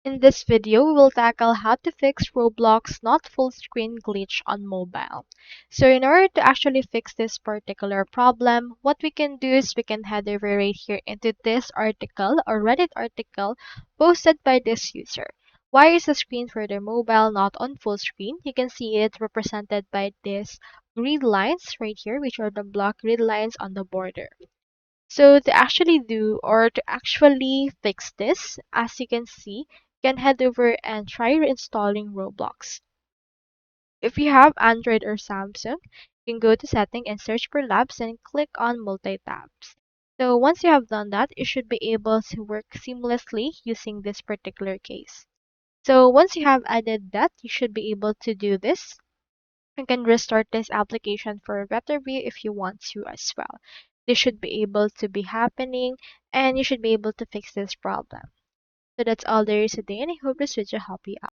In this video, we will tackle how to fix Roblox not full screen glitch on mobile. So in order to actually fix this particular problem, what we can do is we can head over right here into this article or Reddit article posted by this user. Why is the screen for the mobile not on full screen? You can see it represented by these grid lines right here, which are the block grid lines on the border. So to actually do or to actually fix this, as you can see, you can head over and try reinstalling Roblox. If you have Android or Samsung, you can go to setting and search for labs and click on multi-tabs. So once you have done that, you should be able to work seamlessly using this particular case. So once you have added that, you should be able to do this. You can restart this application for a better view if you want to as well. This should be able to be happening and you should be able to fix this problem. So that's all there is today and I hope this video helped you out.